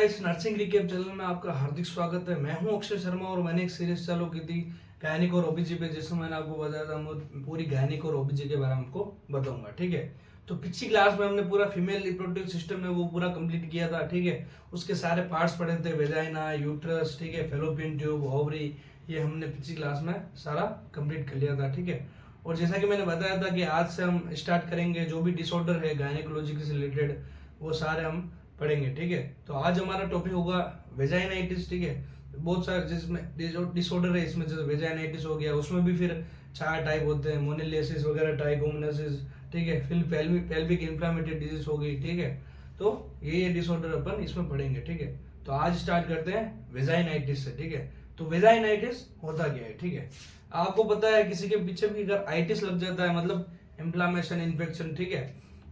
Guys, nursing recap channel में आपका हार्दिक स्वागत है। मैं हूं अक्षय शर्मा और मैंने एक सीरीज चालू की थी गायनिक और ओबीजी पे, जिसमें मैंने आपको बताया था पूरी गायनिक और ओबीजी के बारे में आपको बताऊंगा। ठीक है, तो पिछली क्लास में हमने पूरा फीमेल रिप्रोडक्टिव सिस्टम है वो पूरा कंप्लीट किया था। ठीक है, उसके सारे पार्ट्स पढ़े थे, वेजाइना, यूट्रस, ठीक है, फैलोपियन ट्यूब, ओवरी, ये हमने पिछली क्लास में सारा कंप्लीट कर लिया था। ठीक है, और जैसा कि मैंने बताया था कि आज से हम स्टार्ट करेंगे जो भी डिसऑर्डर है गायनेकोलॉजी से रिलेटेड वो सारे हम पढ़ेंगे। ठीक है, तो आज हमारा टॉपिक होगा वेजाइनाइटिस। ठीक है, बहुत सारे जिसमें डिसऑर्डर है, इसमें जैसे वेजाइनाइटिस हो गया, उसमें भी फिर 4 टाइप होते हैं, मोनिलियसिस वगैरह, ट्राइकोमोनासिस। ठीक है, फिर पेल्विक इन्फ्लेमेटरी डिजीज हो गई। ठीक है, तो ये डिसऑर्डर अपन इसमें पढ़ेंगे। ठीक है, तो आज स्टार्ट करते हैं वेजाइनाइटिस से। ठीक है, तो वेजाइनाइटिस होता क्या है? ठीक है, आपको पता है किसी के पीछे भी अगर आइटिस लग जाता है, मतलब इन्फ्लामेशन, इन्फेक्शन, ठीक है,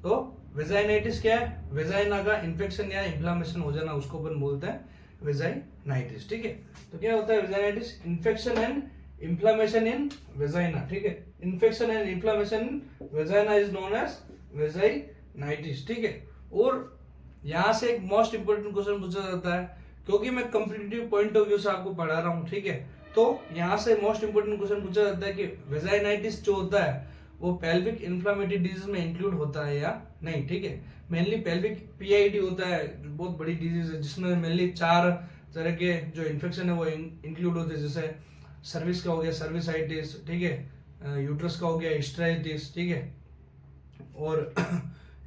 तो वेजाइनाइटिस क्या है? वेजाइना का इन्फेक्शन या इन्फ्लामेशन हो जाना, उसको अपन बोलते हैं वेजाइनाइटिस। ठीक है, तो क्या होता है vaginitis? Infection and inflammation in vagina. ठीक है, infection and inflammation in vagina is known as vaginitis. ठीक है, और यहाँ से एक मोस्ट इंपोर्टेंट क्वेश्चन पूछा जाता है, क्योंकि मैं कंपटीटिव पॉइंट ऑफ व्यू से आपको पढ़ा रहा हूँ। ठीक है, तो यहाँ से मोस्ट इंपोर्टेंट क्वेश्चन पूछा जाता है कि वेजाइनाइटिस जो होता है वो पेल्विक इन्फ्लामेटरी डिजीज में इंक्लूड होता है या नहीं। ठीक है, मेनली पेल्विक पीआईडी होता है, बहुत बड़ी डिजीज है जिसमें मेनली 4 तरह के जो इन्फेक्शन है वो इंक्लूड होते हैं, जैसे सर्विस का हो गया सर्विसाइटिस, ठीक है, यूट्रस का हो गया हिस्टेराइटिस, ठीक है, और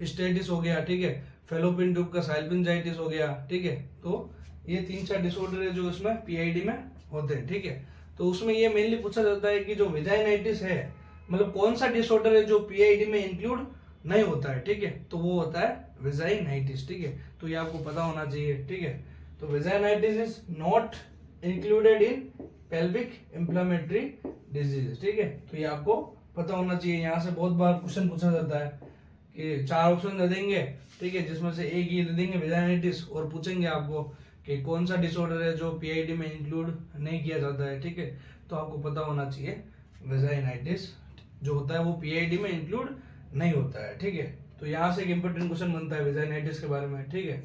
हिस्टेरिटिस हो गया, ठीक है, फेलोपियन ट्यूब का साइलपिंजाइटिस हो गया। ठीक है, तो ये 3-4 डिसऑर्डर है जो इसमें पीआईडी में होते हैं। ठीक है, तो उसमें ये मेनली पूछा जाता है कि जो वेजाइनाइटिस है, मतलब कौन सा डिसऑर्डर है जो पीआईडी में इंक्लूड नहीं होता है। ठीक है, तो वो होता है वेजाइनाइटिस। ठीक है, तो ये आपको पता होना चाहिए। ठीक है, तो vaginitis is not included in pelvic inflammatory disease. ठीक है, तो ये आपको पता होना चाहिए। यहाँ से बहुत बार क्वेश्चन पूछा जाता है कि 4 ऑप्शन दे देंगे, ठीक है, जिसमें से एक ये दे देंगे वेजाइनाइटिस, और पूछेंगे आपको कि कौन सा डिसऑर्डर है जो पीआईडी में इंक्लूड नहीं किया जाता है। ठीक है, तो आपको पता होना चाहिए वेजाइनाइटिस जो होता है वो पीआईडी में इंक्लूड नहीं होता है। ठीक है, तो यहाँ से एक इंपॉर्टेंट क्वेश्चन बनता है वेजाइनाइटिस के बारे में। ठीक है,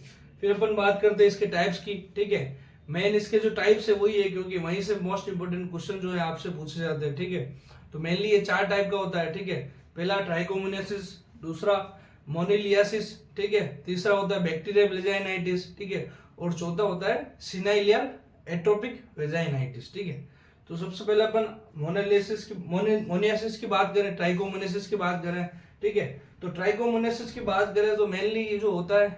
फिर अपन बात करते हैं इसके टाइप्स की। ठीक है, मेन इसके जो टाइप्स है वही है, क्योंकि वहीं से मोस्ट इंपोर्टेंट क्वेश्चन जो है आपसे पूछे जाते हैं। ठीक है, तो मेनली ये 4 टाइप का होता है। ठीक है, पहला ट्राइकोमोनासिस, दूसरा मोनिलियासिस, ठीक है, तीसरा होता है बैक्टीरियल वेजाइनाइटिस, ठीक है, और चौथा होता है सिनाइलियल एट्रोपिक वेजाइनाइटिस। ठीक है, तो सबसे पहले अपन मोनियासिस की बात करें, ट्राइकोमोनासिस की बात करें। ठीक है, तो ट्राइकोमोनासिस की बात करें तो मेनली ये जो होता है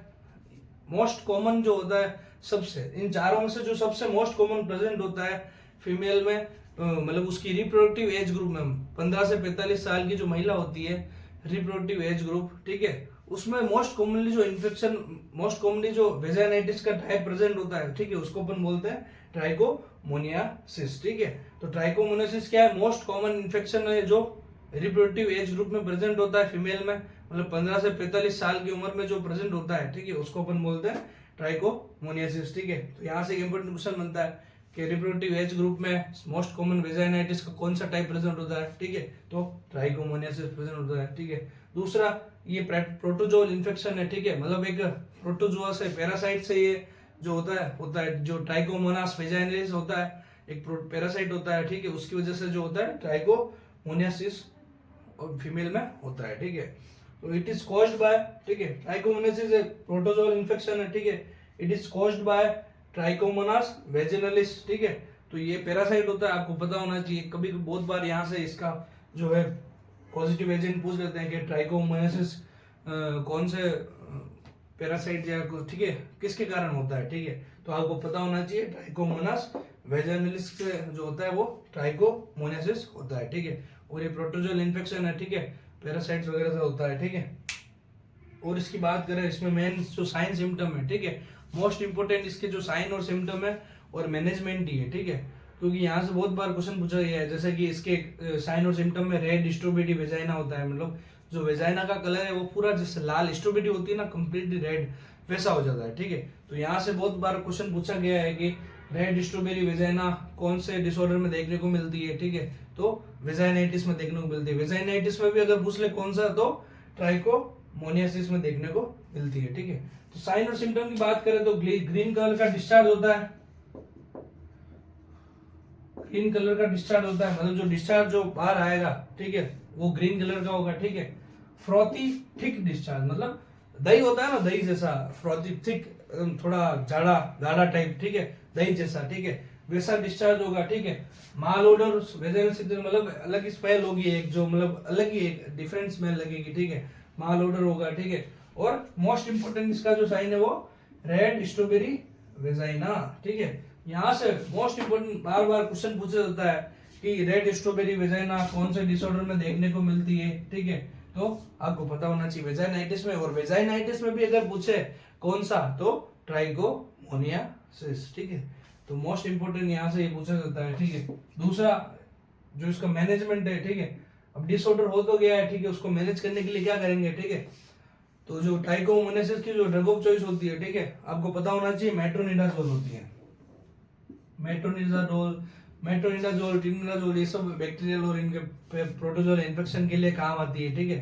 मोस्ट कॉमन जो होता है, सबसे इन चारों में से जो सबसे मोस्ट कॉमन प्रेजेंट होता है फीमेल में, मतलब उसकी रिप्रोडक्टिव एज ग्रुप में 15 से 45 साल की जो महिला होती है, रिप्रोडक्टिव एज ग्रुप, ठीक है, उसमें मोस्ट कॉमनली जो इन्फेक्शन, मोस्ट कॉमनली जो वेजाइनाइटिस का टाइप प्रेजेंट होता है, ठीक है, उसको अपन बोलते हैं ट्राइकोमोनियासिस। ठीक है, तो ट्राइकोमोनियासिस क्या है? मोस्ट कॉमन इन्फेक्शन है जो रिप्रोडक्टिव एज ग्रुप में प्रेजेंट होता है फीमेल में, मतलब 15 से 45 साल की उम्र में जो प्रेजेंट होता है, ठीक है, उसको अपन बोलते हैं ट्राइकोमोनियासिस। ठीक है, तो यहाँ से एक इंपॉर्टेंट क्वेश्चन बनता है कि रिप्रोडक्टिव एज ग्रुप में मोस्ट कॉमन वेजाइनाइटिस का कौन सा टाइप प्रेजेंट होता है? ठीक है, तो ट्राइकोमोनियासिस प्रेजेंट होता है। ठीक है, दूसरा ये प्रोटोजोल इन्फेक्शन है। ठीक है, मतलब एक प्रोटोजोआ से, पैरासाइट से ये जो होता है जो ट्राइकोमोनास वेजाइनालिस होता है, एक पैरासाइट होता है। ठीक है, उसकी वजह से जो होता है ट्राइकोमोनियासिस और फीमेल में होता है। ठीक है, तो इट इज कॉज्ड बाय, ठीक है, ट्राइकोमोनासिस एक प्रोटोजोल इन्फेक्शन है। ठीक है, it is caused by trichomonas vaginalis. ठीक है, तो ये पैरासाइट होता है, आपको पता होना चाहिए। कभी बहुत बार यहाँ से इसका जो है पॉजिटिव एजेंट पूछ लेते हैं कि ट्राइकोमोनासिस कौन से पैरासाइट या ठीक है किसके कारण होता है। ठीक है, तो आपको पता होना चाहिए ट्राइकोमोनास वेजिनालिस जो होता है वो ट्राइकोमोनासिस होता है। ठीक है, और ये प्रोटोजोल इन्फेक्शन है, ठीक है, पैरासाइट्स वगैरह से होता है। ठीक है, और इसकी बात करें, इसमें मेन जो साइन सिम्टम है, ठीक है, मोस्ट इंपोर्टेंट इसके जो साइन और सिम्टम है और मैनेजमेंट ही है। ठीक है, क्योंकि यहाँ से बहुत बार क्वेश्चन पूछा गया है, जैसे कि इसके साइन और सिम्टम में रेड स्ट्रॉबेरी वेजाइना होता है, मतलब जो वेजाइना का कलर है वो पूरा जैसे लाल स्ट्रॉबेरी होती है ना, कंप्लीटली रेड वैसा हो जाता है। ठीक है, तो यहाँ से बहुत बार क्वेश्चन पूछा गया है कि रेड स्ट्रॉबेरी वेजाइना कौन से डिसऑर्डर में देखने को मिलती है? ठीक है, तो वेजाइनाइटिस में देखने को मिलती है। वेजाइनाइटिस में भी अगर पूछ ले कौन सा, तो ट्राइको मोनियासिस में देखने को मिलती है। ठीक है, तो साइन और सिम्टम की बात करें तो ग्रीन कलर का डिस्चार्ज होता है, ग्रीन कलर का डिस्चार्ज होता है, मतलब जो डिस्चार्ज जो बाहर आएगा, ठीक है, वो ग्रीन कलर का होगा। ठीक है, फ्रॉथी थिक डिस्चार्ज, मतलब दही होता है ना, दही जैसा, फ्रॉथी थिक, थोड़ा जाड़ा गाढ़ा टाइप, ठीक है, दही जैसा, ठीक है, वैसा डिस्चार्ज होगा। ठीक है, माल ओडर वेजाइनल सिक्रेशन, मतलब अलग ही स्मेल होगी, एक जो मतलब अलग ही एक डिफरेंट स्मेल लगेगी। ठीक है, माल ओडर होगा। ठीक है, और मोस्ट इंपोर्टेंट इसका जो साइन है वो रेड स्ट्रॉबेरी वेजाइना। ठीक है, यहाँ से मोस्ट इंपोर्टेंट बार बार क्वेश्चन पूछा जाता है कि रेड स्ट्रॉबेरी वेजाइना कौन से डिसऑर्डर में देखने को मिलती है। ठीक है, तो आपको पता होना चाहिए वेजाइनाइटिस में, और वेजाइनाइटिस में भी अगर पूछे कौन सा, तो ट्राइकोमोनियासिस। ठीक है, तो मोस्ट इंपोर्टेंट यहाँ से ये पूछा जाता है। ठीक है, दूसरा जो इसका मैनेजमेंट है, ठीक है, अब डिसऑर्डर हो तो गया है, ठीक है, उसको मैनेज करने के लिए क्या करेंगे। ठीक है, तो जो ट्राइकोमोनियासिस की जो ड्रग ऑफ चॉइस होती है, ठीक है, आपको पता होना चाहिए मेट्रोनिडाजोल होती है। मेट्रोनिडाजोल, टिनडाजोल, ये सब बैक्टीरियल और इनके प्रोटोजोल इन्फेक्शन के लिए काम आती है। ठीक है,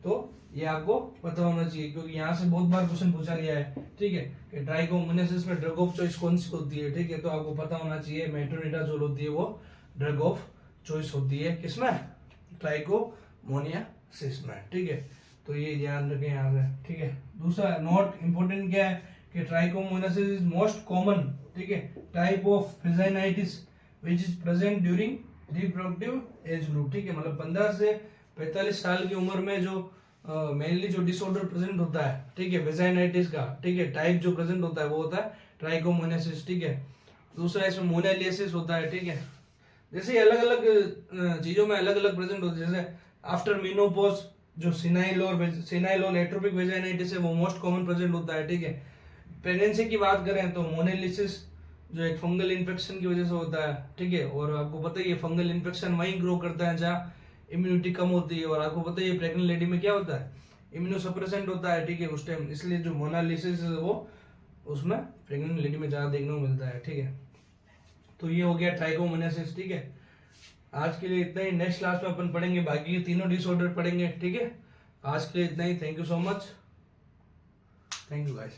तो ये आपको पता होना चाहिए, क्योंकि यहाँ से बहुत बार क्वेश्चन पूछा गया है। ठीक है, कि ट्राइकोमोनियासिस में ड्रग ऑफ चॉइस कौन सी होती है। ठीक है, तो आपको पता होना चाहिए मेट्रोनिडाजोल होती है, वो ड्रग ऑफ चॉइस होती है किसमें, ट्राइकोमोनियासिस में। ठीक है, तो ये ध्यान रखें यहाँ से। ठीक है, दूसरा नोट इंपोर्टेंट क्या है कि ट्राइकोमोनियासिस इज मोस्ट कॉमन, ठीक है, type of vaginitis which is present during reproductive age group. ठीक है, मतलब 15 से 45 साल की उम्र में जो मेनली जो डिसऑर्डर प्रेजेंट होता है, ठीक है, वेजाइनाइटिस का, ठीक है, टाइप जो प्रेजेंट होता है वो होता है ट्राइकोमोनियासिस। ठीक है, दूसरा इसमें मोनालिसिस होता है। ठीक है, जैसे अलग अलग चीजों में अलग अलग प्रेजेंट होते हैं, जैसे आफ्टर मीनोपॉज जो सिनाइल और एट्रोपिक वेजाइनाइटिस है वो मोस्ट कॉमन प्रेजेंट होता है। ठीक है, प्रेगनेंसी की बात करें तो मोनालिसिस जो एक फंगल इन्फेक्शन की वजह से होता है। ठीक है, और आपको पता ही है फंगल इन्फेक्शन वहीं ग्रो करता है जहाँ इम्यूनिटी कम होती है, और आपको पता ही है प्रेग्नेंट लेडी में क्या होता है, इम्यूनोसप्रेसेंट होता है। ठीक है, उस टाइम, इसलिए जो मोनालिसिस है वो उसमें प्रेग्नेंट लेडी में ज्यादा देखने को मिलता है। ठीक है, तो ये हो गया ट्राइकोमोनियासिस। ठीक है, आज के लिए इतना ही, नेक्स्ट क्लास में अपन पढ़ेंगे बाकी के तीनों डिसऑर्डर पढ़ेंगे। ठीक है, आज के लिए इतना ही, thank you so much, thank you guys.